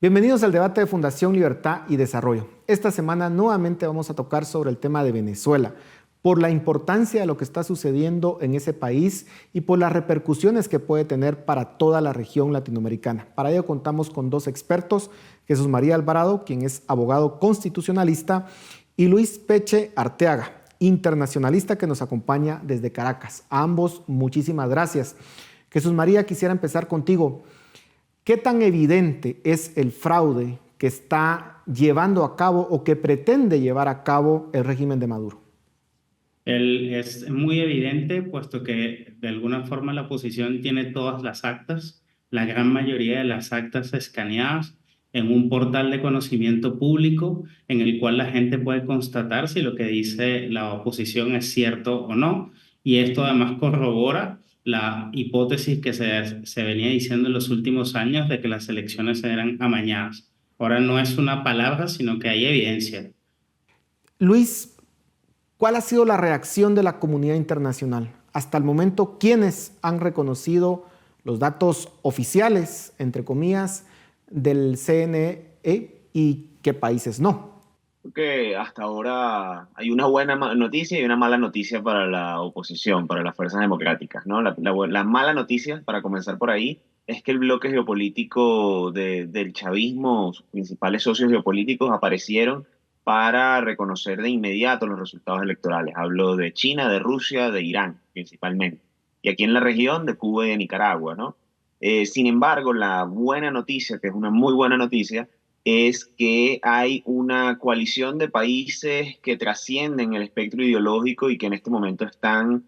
Bienvenidos al debate de Fundación Libertad y Desarrollo. Esta semana nuevamente vamos a tocar sobre el tema de Venezuela, por la importancia de lo que está sucediendo en ese país y por las repercusiones que puede tener para toda la región latinoamericana. Para ello contamos con dos expertos, Jesús María Alvarado, quien es abogado constitucionalista, y Luis Peche Arteaga, internacionalista que nos acompaña desde Caracas. A ambos, muchísimas gracias. Jesús María, quisiera empezar contigo. ¿Qué tan evidente es el fraude que está llevando a cabo o que pretende llevar a cabo el régimen de Maduro? Es muy evidente, puesto que de alguna forma la oposición tiene todas las actas, la gran mayoría de las actas escaneadas en un portal de conocimiento público en el cual la gente puede constatar si lo que dice la oposición es cierto o no. Y esto además corrobora la hipótesis que se venía diciendo en los últimos años de que las elecciones eran amañadas. Ahora no es una palabra, sino que hay evidencia. Luis, ¿cuál ha sido la reacción de la comunidad internacional? Hasta el momento, ¿quiénes han reconocido los datos oficiales, entre comillas, del CNE y qué países no? Creo que hasta ahora hay una buena noticia y una mala noticia para la oposición, para las fuerzas democráticas, ¿no? La mala noticia, para comenzar por ahí, es que el bloque geopolítico del chavismo, sus principales socios geopolíticos, aparecieron para reconocer de inmediato los resultados electorales. Hablo de China, de Rusia, de Irán, principalmente. Y aquí en la región de Cuba y de Nicaragua, ¿no? Sin embargo, la buena noticia, que es una muy buena noticia, es que hay una coalición de países que trascienden el espectro ideológico y que en este momento están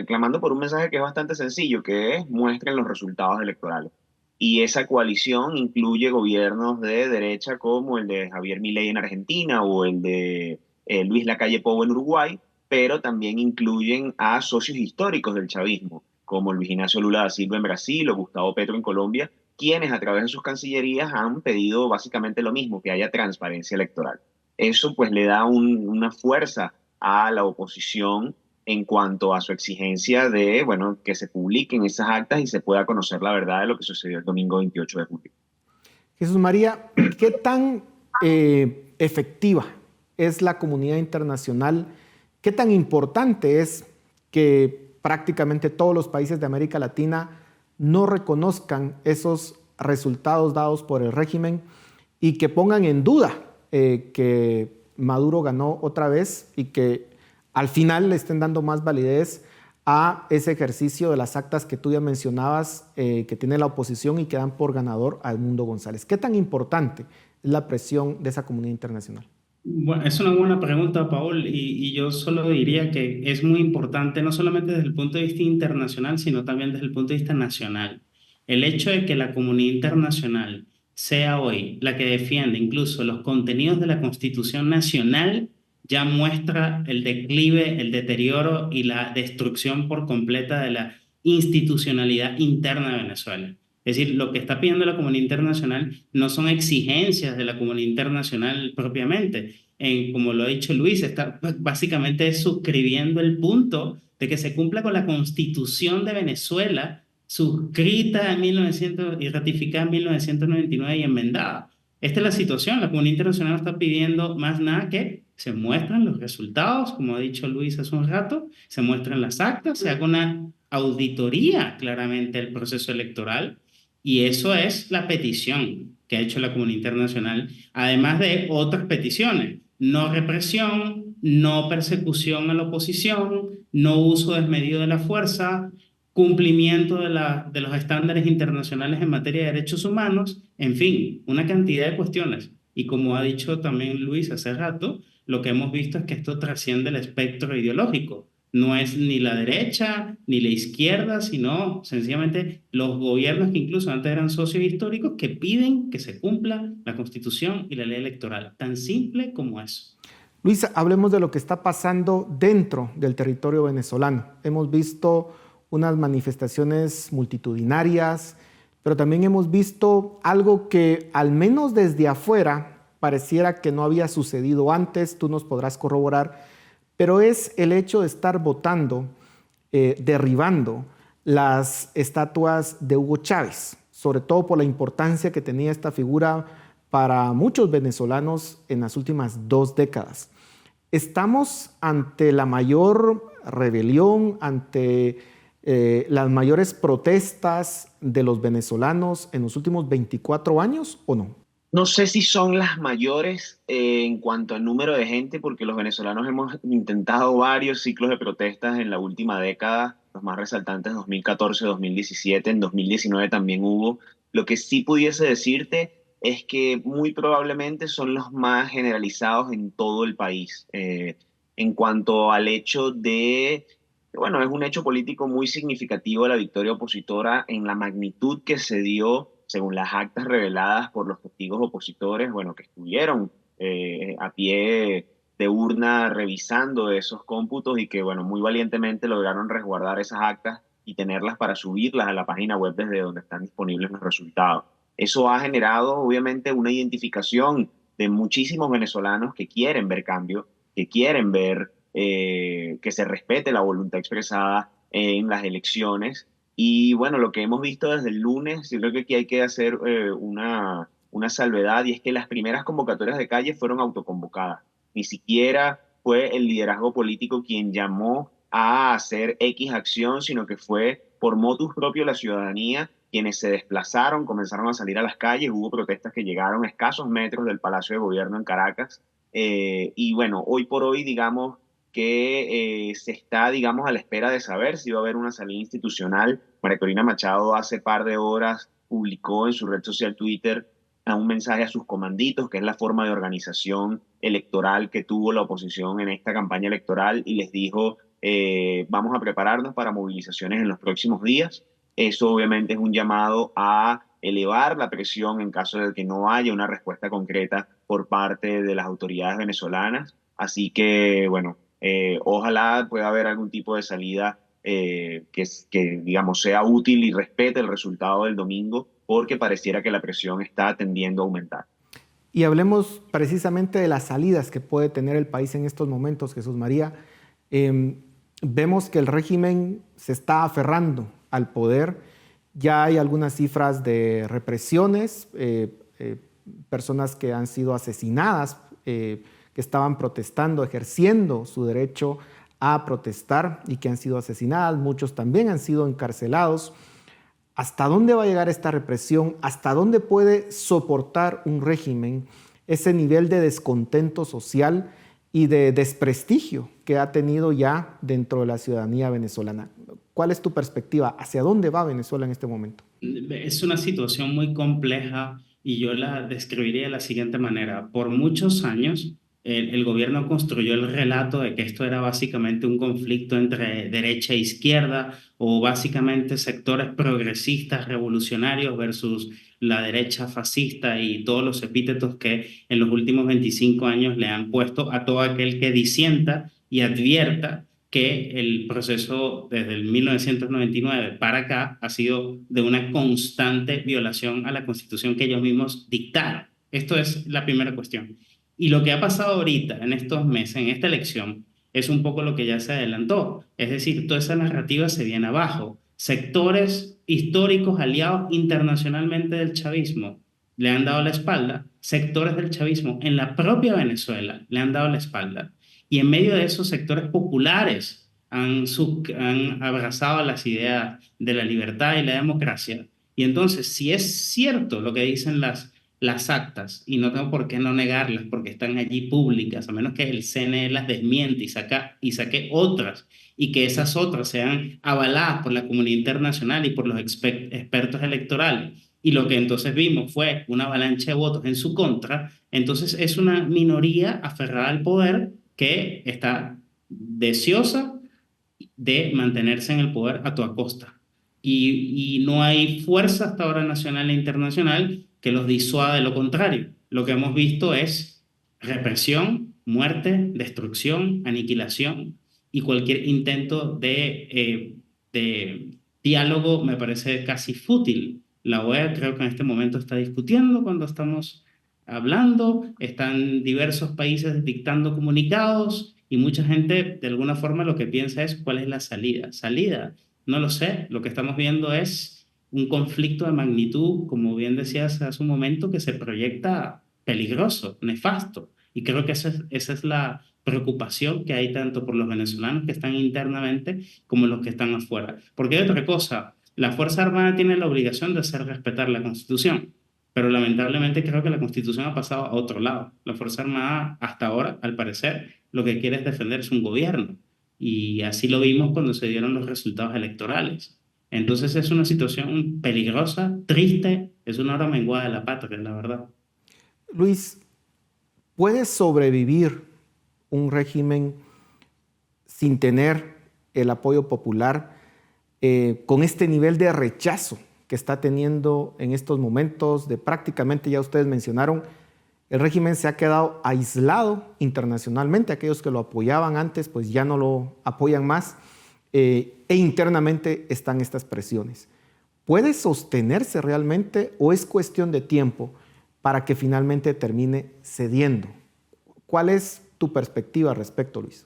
clamando por un mensaje que es bastante sencillo, que es muestren los resultados electorales. Y esa coalición incluye gobiernos de derecha como el de Javier Milei en Argentina o el de Luis Lacalle Pou en Uruguay, pero también incluyen a socios históricos del chavismo, como Luis Ignacio Lula da Silva en Brasil o Gustavo Petro en Colombia, quienes a través de sus cancillerías han pedido básicamente lo mismo, que haya transparencia electoral. Eso pues le da una fuerza a la oposición en cuanto a su exigencia de, bueno, que se publiquen esas actas y se pueda conocer la verdad de lo que sucedió el domingo 28 de julio. Jesús María, ¿qué tan efectiva es la comunidad internacional? ¿Qué tan importante es que prácticamente todos los países de América Latina no reconozcan esos resultados dados por el régimen y que pongan en duda que Maduro ganó otra vez y que al final le estén dando más validez a ese ejercicio de las actas que tú ya mencionabas, que tiene la oposición y que dan por ganador a Edmundo González? ¿Qué tan importante es la presión de esa comunidad internacional? Bueno, es una buena pregunta, Paul, y yo solo diría que es muy importante, no solamente desde el punto de vista internacional, sino también desde el punto de vista nacional. El hecho de que la comunidad internacional sea hoy la que defiende incluso los contenidos de la Constitución Nacional ya muestra el declive, el deterioro y la destrucción por completa de la institucionalidad interna de Venezuela. Es decir, lo que está pidiendo la comunidad internacional no son exigencias de la comunidad internacional propiamente. Como lo ha dicho Luis, está básicamente suscribiendo el punto de que se cumpla con la Constitución de Venezuela, suscrita en 1900 y ratificada en 1999 y enmendada. Esta es la situación. La comunidad internacional no está pidiendo más nada que se muestren los resultados, como ha dicho Luis hace un rato, se muestran las actas, se haga una auditoría claramente del proceso electoral, y eso es la petición que ha hecho la comunidad internacional, además de otras peticiones: no represión, no persecución a la oposición, no uso desmedido de la fuerza, cumplimiento de los estándares internacionales en materia de derechos humanos, en fin, una cantidad de cuestiones. Y como ha dicho también Luis hace rato, lo que hemos visto es que esto trasciende el espectro ideológico. No es ni la derecha ni la izquierda, sino sencillamente los gobiernos que incluso antes eran socios históricos que piden que se cumpla la Constitución y la ley electoral. Tan simple como eso. Luis, hablemos de lo que está pasando dentro del territorio venezolano. Hemos visto unas manifestaciones multitudinarias, pero también hemos visto algo que al menos desde afuera pareciera que no había sucedido antes, tú nos podrás corroborar, pero es el hecho de estar votando, derribando las estatuas de Hugo Chávez. sobre todo por la importancia que tenía esta figura para muchos venezolanos en las últimas 2 décadas. ¿Estamos ante la mayor rebelión, ante las mayores protestas de los venezolanos en los últimos 24 años o no? No sé si son las mayores en cuanto al número de gente, porque los venezolanos hemos intentado varios ciclos de protestas en la última década, los más resaltantes 2014, 2017, en 2019 también hubo. Lo que sí pudiese decirte es que muy probablemente son los más generalizados en todo el país. En cuanto al hecho de, bueno, es un hecho político muy significativo la victoria opositora en la magnitud que se dio según las actas reveladas por los testigos opositores, bueno, que estuvieron a pie de urna revisando esos cómputos y que, bueno, muy valientemente lograron resguardar esas actas y tenerlas para subirlas a la página web desde donde están disponibles los resultados. Eso ha generado, obviamente, una identificación de muchísimos venezolanos que quieren ver cambio, que quieren ver que se respete la voluntad expresada en las elecciones. Y bueno, lo que hemos visto desde el lunes, yo creo que aquí hay que hacer una salvedad, y es que las primeras convocatorias de calle fueron autoconvocadas. Ni siquiera fue el liderazgo político quien llamó a hacer X acción, sino que fue por motus propio la ciudadanía quienes se desplazaron, comenzaron a salir a las calles. Hubo protestas que llegaron a escasos metros del Palacio de Gobierno en Caracas. Y bueno, hoy por hoy, digamos que se está, digamos, a la espera de saber si va a haber una salida institucional. María Corina Machado hace par de horas publicó en su red social Twitter un mensaje a sus comanditos, que es la forma de organización electoral que tuvo la oposición en esta campaña electoral, y les dijo, vamos a prepararnos para movilizaciones en los próximos días. Eso obviamente es un llamado a elevar la presión en caso de que no haya una respuesta concreta por parte de las autoridades venezolanas. Así que, bueno, ojalá pueda haber algún tipo de salida que, digamos, sea útil y respete el resultado del domingo, porque pareciera que la presión está tendiendo a aumentar. Y hablemos precisamente de las salidas que puede tener el país en estos momentos, Jesús María. Vemos que el régimen se está aferrando al poder. Ya hay algunas cifras de represiones, personas que han sido asesinadas, que estaban protestando, ejerciendo su derecho a protestar y que han sido asesinadas. Muchos también han sido encarcelados. ¿Hasta dónde va a llegar esta represión? ¿Hasta dónde puede soportar un régimen ese nivel de descontento social y de desprestigio que ha tenido ya dentro de la ciudadanía venezolana? ¿Cuál es tu perspectiva? ¿Hacia dónde va Venezuela en este momento? Es una situación muy compleja y yo la describiría de la siguiente manera. Por muchos años, el gobierno construyó el relato de que esto era básicamente un conflicto entre derecha e izquierda, o básicamente sectores progresistas revolucionarios versus la derecha fascista, y todos los epítetos que en los últimos 25 años le han puesto a todo aquel que disienta y advierta que el proceso desde el 1999 para acá ha sido de una constante violación a la Constitución que ellos mismos dictaron. Esto es la primera cuestión. Y lo que ha pasado ahorita, en estos meses, en esta elección, es un poco lo que ya se adelantó. Es decir, toda esa narrativa se viene abajo. Sectores históricos aliados internacionalmente del chavismo le han dado la espalda. Sectores del chavismo en la propia Venezuela le han dado la espalda. Y en medio de esos sectores populares han abrazado las ideas de la libertad y la democracia. Y entonces, si es cierto lo que dicen las actas, y no tengo por qué no negarlas porque están allí públicas, a menos que el CNE las desmiente y saque otras, y que esas otras sean avaladas por la comunidad internacional y por los expertos electorales, y lo que entonces vimos fue una avalancha de votos en su contra, entonces es una minoría aferrada al poder que está deseosa de mantenerse en el poder a toda costa. Y no hay fuerza hasta ahora nacional e internacional que los disuada de lo contrario. Lo que hemos visto es represión, muerte, destrucción, aniquilación, y cualquier intento de diálogo me parece casi fútil. La OEA creo que en este momento está discutiendo cuando estamos hablando, están diversos países dictando comunicados, y mucha gente de alguna forma lo que piensa es cuál es la salida. Salida, no lo sé, lo que estamos viendo es un conflicto de magnitud, como bien decías hace un momento, que se proyecta peligroso, nefasto. Y creo que esa es la preocupación que hay tanto por los venezolanos que están internamente como los que están afuera. Porque hay otra cosa, la Fuerza Armada tiene la obligación de hacer respetar la Constitución, pero lamentablemente creo que la Constitución ha pasado a otro lado. La Fuerza Armada hasta ahora, al parecer, lo que quiere es defender es un gobierno. Y así lo vimos cuando se dieron los resultados electorales. Entonces es una situación peligrosa, triste, es una hora menguada de la patria, la verdad. Luis, ¿puede sobrevivir un régimen sin tener el apoyo popular con este nivel de rechazo que está teniendo en estos momentos? De prácticamente, ya ustedes mencionaron, el régimen se ha quedado aislado internacionalmente. Aquellos que lo apoyaban antes, pues ya no lo apoyan más. E internamente están estas presiones. ¿Puede sostenerse realmente o es cuestión de tiempo para que finalmente termine cediendo? ¿Cuál es tu perspectiva al respecto, Luis?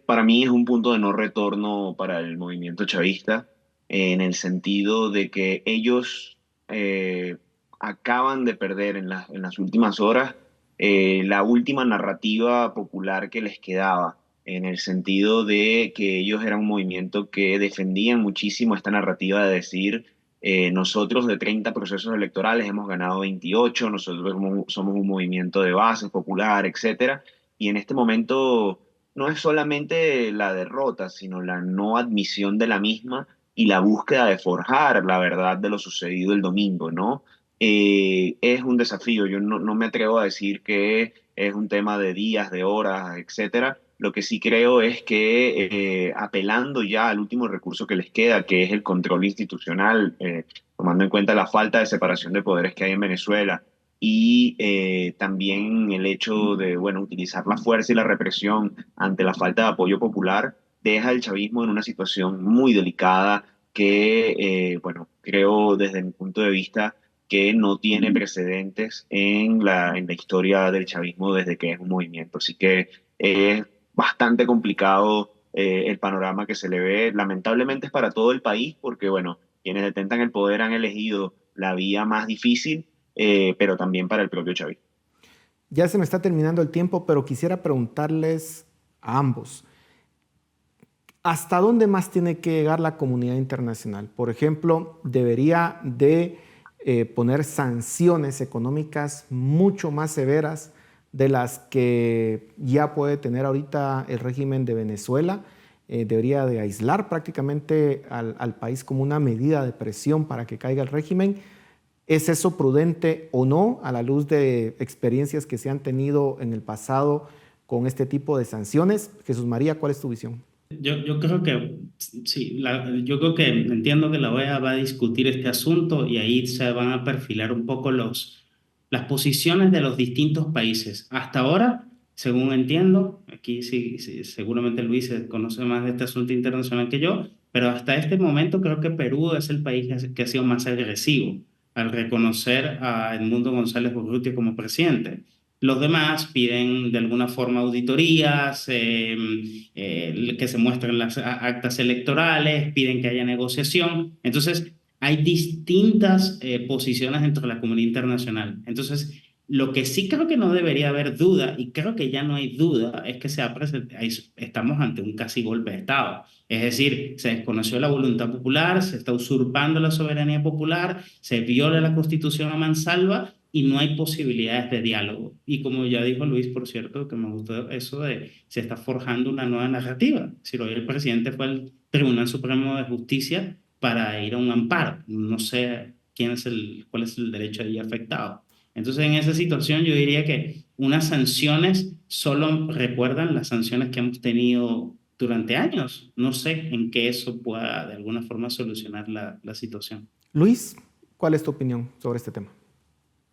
Para mí es un punto de no retorno para el movimiento chavista, en el sentido de que ellos acaban de perder en las últimas horas la última narrativa popular que les quedaba, en el sentido de que ellos eran un movimiento que defendían muchísimo esta narrativa de decir, nosotros de 30 procesos electorales hemos ganado 28, nosotros somos un movimiento de base popular, etcétera, y en este momento no es solamente la derrota, sino la no admisión de la misma y la búsqueda de forjar la verdad de lo sucedido el domingo, ¿no? Es un desafío, yo no me atrevo a decir que es un tema de días, de horas, etcétera. Lo que sí creo es que apelando ya al último recurso que les queda, que es el control institucional, tomando en cuenta la falta de separación de poderes que hay en Venezuela, y también el hecho de, bueno, utilizar la fuerza y la represión ante la falta de apoyo popular, deja al chavismo en una situación muy delicada que, bueno, creo desde mi punto de vista que no tiene precedentes en la historia del chavismo desde que es un movimiento. Así que es bastante complicado el panorama que se le ve. Lamentablemente es para todo el país porque, bueno, quienes detentan el poder han elegido la vía más difícil, pero también para el propio chavismo. Ya se me está terminando el tiempo, pero quisiera preguntarles a ambos, ¿hasta dónde más tiene que llegar la comunidad internacional? Por ejemplo, debería de poner sanciones económicas mucho más severas de las que ya puede tener ahorita el régimen de Venezuela. Debería de aislar prácticamente al país como una medida de presión para que caiga el régimen. ¿Es eso prudente o no a la luz de experiencias que se han tenido en el pasado con este tipo de sanciones? Jesús María, ¿cuál es tu visión? Yo creo que sí, yo creo que entiendo que la OEA va a discutir este asunto y ahí se van a perfilar un poco las posiciones de los distintos países. Hasta ahora, según entiendo, aquí sí, sí, seguramente Luis conoce más de este asunto internacional que yo, pero hasta este momento creo que Perú es el país que ha sido más agresivo al reconocer a Edmundo González Urrutia como presidente. Los demás piden de alguna forma auditorías, que se muestren las actas electorales, piden que haya negociación. Entonces, hay distintas posiciones dentro de la comunidad internacional. Entonces, lo que sí creo que no debería haber duda, y creo que ya no hay duda, es que estamos ante un casi golpe de Estado. Es decir, se desconoció la voluntad popular, se está usurpando la soberanía popular, se viola la Constitución a mansalva y no hay posibilidades de diálogo. Y como ya dijo Luis, por cierto, que me gustó eso de se está forjando una nueva narrativa. Si hoy el presidente fue al Tribunal Supremo de Justicia para ir a un amparo. No sé cuál es el derecho ahí afectado. Entonces, en esa situación yo diría que unas sanciones solo recuerdan las sanciones que hemos tenido durante años. No sé en qué eso pueda de alguna forma solucionar la situación. Luis, ¿cuál es tu opinión sobre este tema?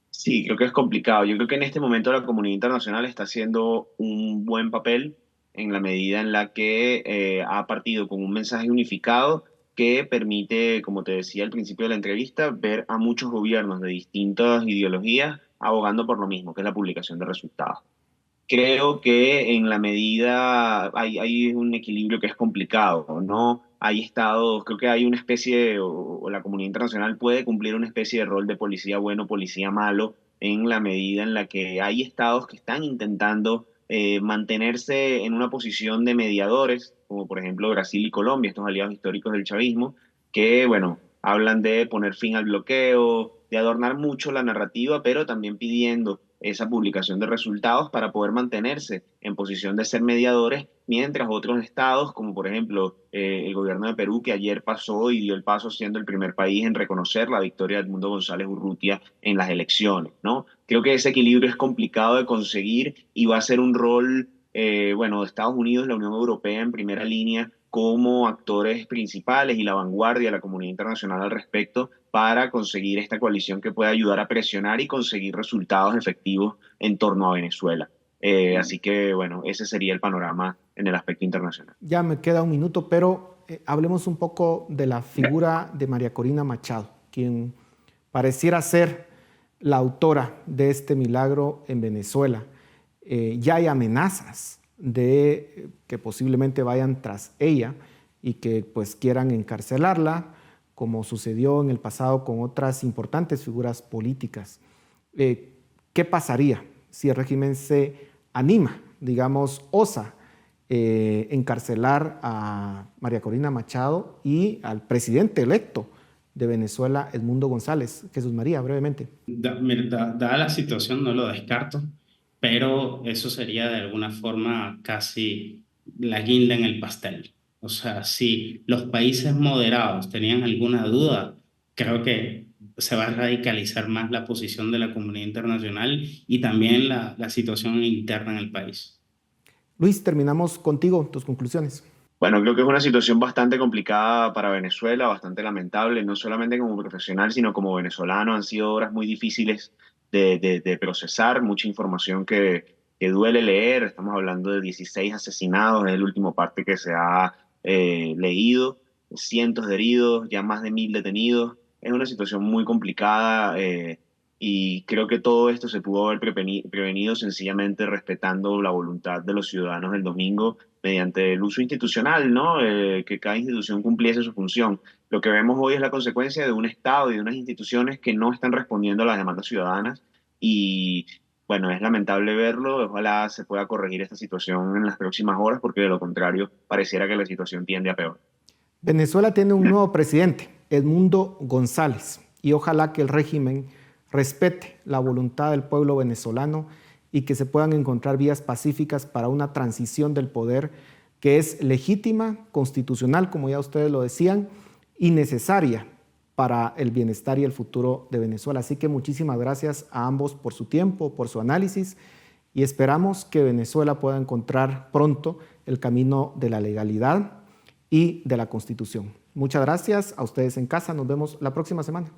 Sí, creo que es complicado. Yo creo que en este momento la comunidad internacional está haciendo un buen papel en la medida en la que ha partido con un mensaje unificado que permite, como te decía al principio de la entrevista, ver a muchos gobiernos de distintas ideologías abogando por lo mismo, que es la publicación de resultados. Creo que en la medida hay un equilibrio que es complicado, ¿no? hay estados, creo que hay una especie, o la comunidad internacional puede cumplir una especie de rol de policía bueno, policía malo, en la medida en la que hay estados que están intentando mantenerse en una posición de mediadores, como por ejemplo Brasil y Colombia, estos aliados históricos del chavismo, que, bueno, hablan de poner fin al bloqueo, de adornar mucho la narrativa, pero también pidiendo esa publicación de resultados para poder mantenerse en posición de ser mediadores, mientras otros estados, como por ejemplo el gobierno de Perú, que ayer pasó y dio el paso siendo el primer país en reconocer la victoria de Edmundo González Urrutia en las elecciones, ¿no? Creo que ese equilibrio es complicado de conseguir y va a ser un rol, bueno, de Estados Unidos, la Unión Europea en primera línea como actores principales y la vanguardia de la comunidad internacional al respecto para conseguir esta coalición que pueda ayudar a presionar y conseguir resultados efectivos en torno a Venezuela. Así que, bueno, ese sería el panorama en el aspecto internacional. Ya me queda un minuto, pero hablemos un poco de la figura de María Corina Machado, quien pareciera ser la autora de este milagro en Venezuela. Ya hay amenazas de que posiblemente vayan tras ella y que pues quieran encarcelarla, como sucedió en el pasado con otras importantes figuras políticas. ¿Qué pasaría si el régimen se anima, digamos, osa encarcelar a María Corina Machado y al presidente electo de Venezuela, Edmundo González? Jesús María, brevemente. Dada la situación, no lo descarto, pero eso sería de alguna forma casi la guinda en el pastel. O sea, si los países moderados tenían alguna duda, creo que se va a radicalizar más la posición de la comunidad internacional y también la situación interna en el país. Luis, terminamos contigo, tus conclusiones. Bueno, creo que es una situación bastante complicada para Venezuela, bastante lamentable, no solamente como profesional, sino como venezolano. Han sido horas muy difíciles de procesar, mucha información que duele leer. Estamos hablando de 16 asesinados, es el último parte que se ha leído, cientos de heridos, ya más de 1.000 detenidos. Es una situación muy complicada y creo que todo esto se pudo haber prevenido sencillamente respetando la voluntad de los ciudadanos del domingo mediante el uso institucional, ¿no? Que cada institución cumpliese su función. Lo que vemos hoy es la consecuencia de un Estado y de unas instituciones que no están respondiendo a las demandas ciudadanas y, bueno, es lamentable verlo. Ojalá se pueda corregir esta situación en las próximas horas porque de lo contrario pareciera que la situación tiende a peor. Venezuela tiene un nuevo presidente, Edmundo González, y ojalá que el régimen respete la voluntad del pueblo venezolano y que se puedan encontrar vías pacíficas para una transición del poder que es legítima, constitucional, como ya ustedes lo decían, y necesaria para el bienestar y el futuro de Venezuela. Así que muchísimas gracias a ambos por su tiempo, por su análisis, y esperamos que Venezuela pueda encontrar pronto el camino de la legalidad y de la Constitución. Muchas gracias a ustedes en casa. Nos vemos la próxima semana.